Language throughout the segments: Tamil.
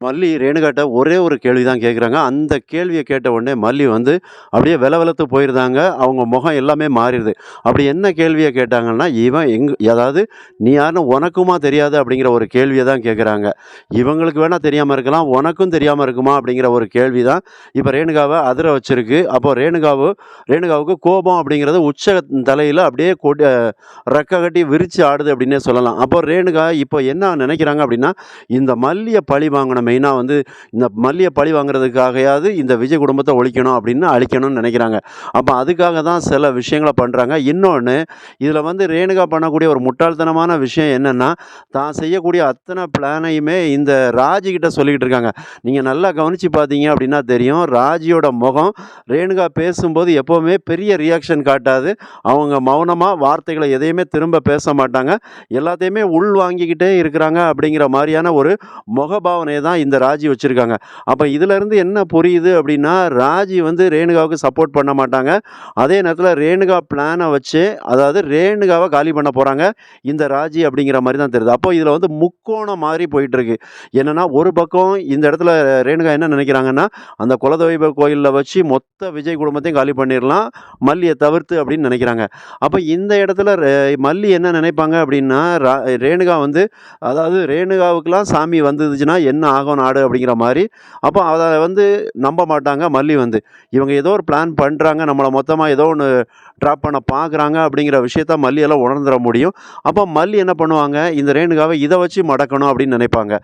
மல்லி ரேணுகாட்ட ஒரே ஒரு கேள்வி தான் கேட்குறாங்க. அந்த கேள்விய கேட்ட உடனே மல்லி வந்து அப்படியே வெலவெலத்து போயிருந்தாங்க. அவங்க முகம் எல்லாமே மாறிருது. அப்படி என்ன கேள்விய கேட்டாங்கன்னா, இவன் அதாவது "நீ யாருன்னு உனக்குமா தெரியாது?" அப்படிங்கிற ஒரு கேள்விய தான் கேட்குறாங்க. இவங்களுக்கு வேணா தெரியாம இருக்கலாம். உனக்கும் தெரியாம இருக்குமா? அப்படிங்கிற ஒரு கேள்வி தான் இப்ப ரேணுகாவ அதிர வச்சிருக்கு. அப்போ ரேணுகாவுக்கு கோபம் அப்படிங்கிறது உச்ச தலையில அப்படியே ரெக்க கட்டி விரிச்சு ஆடுது அப்படின்னே சொல்லலாம். அப்போ ரேணுகா இப்போ என்ன நினைக்கிறாங்க அப்படின்னா, இந்த மல்லிய பழி வாங்கணும். மெயினா வந்து இந்த மல்லிய பழி வாங்குறதுக்காகயாவது இந்த விஜய் குடும்பத்த ஒழிக்கணும் அப்படின்னு அழிக்கணும்னு நினைக்கிறாங்க. அப்ப அதுக்காக தான் சில விஷயங்கள பண்றாங்க. இன்னொன்னு, இதுல வந்து ரேணுகா பண்ணக்கூடிய ஒரு முட்டாள்தனமான விஷயம் என்னன்னா, தான் செய்யக்கூடிய அத்தன பிளானையுமே இந்த ராஜி கிட்ட சொல்லிக்கிட்டு இருக்காங்க. நீங்க நல்லா கவனிச்சு பார்த்தீங்க அப்படின்னா தெரியும். ராஜியோட முகம் ரேணுகா பேசும்போது எப்பவுமே பெரிய ரியாக்ஷன் காட்டாது. அவங்க மௌனமா வார்த்தைகள எதையுமே திரும்ப பேச மாட்டாங்க. எல்லாத்தையுமே உள்வாங்கிக்கிட்டே இருக்கிறாங்க அப்படிங்கிற மாரியான ஒரு முகபாவனைய தான் இந்த ராஜி வச்சிருக்காங்க. அப்ப இதிலருந்து என்ன புரியுது அப்படின்னா, ராஜி வந்து ரேணுகாவுக்கு சப்போர்ட் பண்ண மாட்டாங்க. அதே நேரத்தில ரேணுகா பிளான வச்சு, அதாவது ரேணுகாவ காலி பண்ண போறாங்க. இந்த ராஜி அப்படிங்கிற மாரி தான் தெரியுது. அப்போ இதில வந்து முக்கோணம் மாரி போயிட்டுருக்கு. என்னன்னா, ஒரு பக்கம் இந்த இடத்துல ரேணுகா என்ன நினைக்கிறாங்கன்னா, அந்த குலதெய்வ கோயில்ல வச்சு மொத்த விஜய் குடும்பத்தையும் காலி பண்ணிறலாம். மல்லிய தவிர்த்து அப்படின்னு நினைக்கிறாங்க. அப்ப இந்த இடத்துல மல்லி என்ன நினைப்பாங்க அப்படின்னா, ரேணுகா வந்து அதாவது ரேணுகாவுக்கெல்லாம் சாமி வந்துதுச்சுன்னா என்ன ஆகும் நாடு அப்படிங்கிற மாரி. அப்போ அத வந்து நம்ப மாட்டாங்க மல்லி வந்து. இவங்க ஏதோ ஒரு பிளான் பண்றாங்க. நம்மள மொத்தமா ஏதோ ஒண்ணு ட்ராப் பண்ண பார்க்குறாங்க அப்படிங்கிற விஷயத்த மல்லியால உணர்ந்துற முடியும். அப்போ மல்லி என்ன பண்ணுவாங்க, இந்த ரேணுகாவ இத வச்சு மடக்கணும் அப்படின்னு நினைப்பாங்க.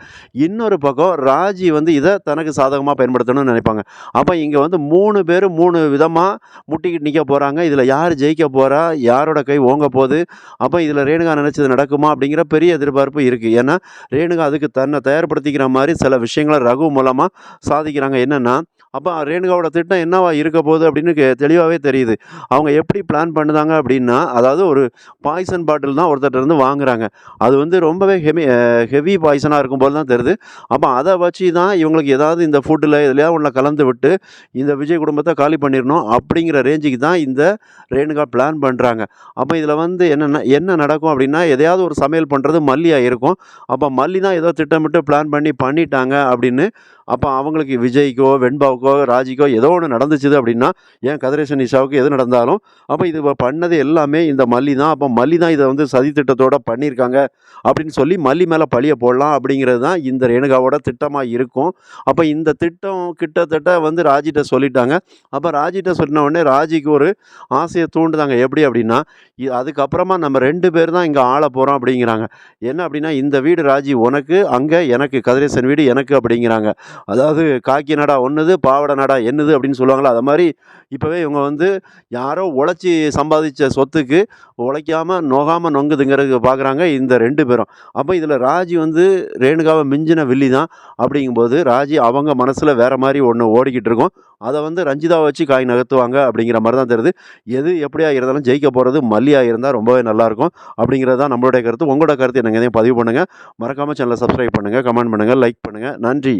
இன்னொரு பக்கம் ராஜி வந்து இத தனக்கு சாதகமா பயன்படுத்தணும்னு நினைப்பாங்க. அப்ப இங்க வந்து 3 பேரும் 3 விதமா முட்டிக்கிட்டு நிக்க போறாங்க. இதுல யார் ஜெயிக்க போறா? யாரோட கை ஓங்க போது? அப்ப இதுல ரேணுகா நினைச்சது நடக்குமா? அப்படிங்கிற பெரிய எதிர்பார்ப்பு இருக்கு. ஏன்னா, ரேணுகா அதுக்கு தன்னை தயார்படுத்திக்கிற மாரி சில விஷயங்கள ரகு மூலமா சாதிக்கிறாங்க. என்னன்னா, அப்ப ரேணுகாவோட திட்டம் என்னவா இருக்க போகுது அப்படின்னு தெளிவாவே தெரியுது. அவங்க எப்படி பிளான் பண்ணுதாங்க அப்படின்னா, அதாவது ஒரு பாய்சன் பாட்டில் தான் ஒருத்தர்ட்டருந்து வாங்குறாங்க. அது வந்து ரொம்பவே ஹெவி பாய்சனா இருக்கும் போல தான் தெரியுது. அப்ப அத வச்சு தான் இவங்களுக்கு ஏதாவது இந்த ஃபுட்ல எதுலயாவது ஒண்ணுல கலந்து விட்டு, இந்த விஜய் குடும்பத்த காலி பண்ணிறணும் அப்படிங்கிற ரேஞ்சுக்கு தான் இந்த ரேணுகா பிளான் பண்றாங்க. அப்ப இதுல வந்து என்ன நடக்கும் அப்படின்னா, எதையாவது ஒரு சமையல் பண்றது மல்லியா இருக்கும். அப்ப மல்லி தான் ஏதோ திட்டமிட்டு பிளான் பண்ணிட்டாங்க அப்படின்னு, அப்ப அவங்களுக்கு விஜய்க்கோ, வெண்பாவுக்கோ, ராஜிக்கோ ஏதோ ஒண்ணு நடந்துச்சுது அப்படின்னா, ஏன் கதிரேசன், நிஷாவுக்கு எது நடந்தாலும், அப்ப இது பண்ணது எல்லாமே இந்த மல்லி தான். அப்ப மல்லி தான் இத வந்து சதி திட்டத்தோட பண்ணியிருக்காங்க அப்படின்னு சொல்லி மல்லி மேல பழிய போடலாம் அப்படிங்கிறது தான் இந்த ரேணுகாவோட திட்டமா இருக்கும். அப்ப இந்த திட்டம் கிட்டத்தட்ட வந்து ராஜிட்ட சொல்லிட்டாங்க. அப்ப ராஜிட்ட சொன்ன உடனே ராஜிக்கு ஒரு ஆசைய தூண்டுதாங்க. எப்படி அப்படின்னா, அதுக்கப்புறமா நம்ம 2 பேர் தான் இங்க ஆளப் போறோம் அப்படிங்கிறாங்க. என்ன அப்படின்னா, இந்த வீடு ராஜி உனக்கு, அங்க எனக்கு, கதிரேசன் வீடு எனக்கு அப்படிங்கிறாங்க. அதாவது காக்கி நாடா உன்னுது, பாவாடை நாடா என்னது அப்படின்னு சொல்லுவாங்கல்ல, அது மாரி இப்பவே இவங்க வந்து யாரோ உழைச்சு சம்பாதிச்ச சொத்துக்கு உழைக்காம, நோகாம நொங்குதுங்கிறதுக்கு பார்க்குறாங்க இந்த 2 பேரும். அப்ப இதுல ராஜி வந்து ரேணுகாவ மிஞ்சின வில்லி தான். அப்படிங்கும்போது ராஜி அவங்க மனசுல வேற மாரி ஒண்ணு ஓடிக்கிட்டு இருக்கும். அத வந்து ரஞ்சிதாவ வச்சு காய் நகர்த்துவாங்க அப்படிங்கிற மாரி தான் தெரியுது. எது எப்படியா இருந்தாலும் ஜெயிக்க போறது மல்லியா இருந்தா ரொம்பவே நல்லாயிருக்கும். அப்படிங்கிறது தான் நம்மளுடைய கருத்து. உங்களோட கருத்து என்னங்க? இதையும் பதிவு பண்ணுங்க. மறக்காம சேனல சப்ஸ்கிரைப் பண்ணுங்க, கமெண்ட் பண்ணுங்க, லைக் பண்ணுங்க. நன்றி.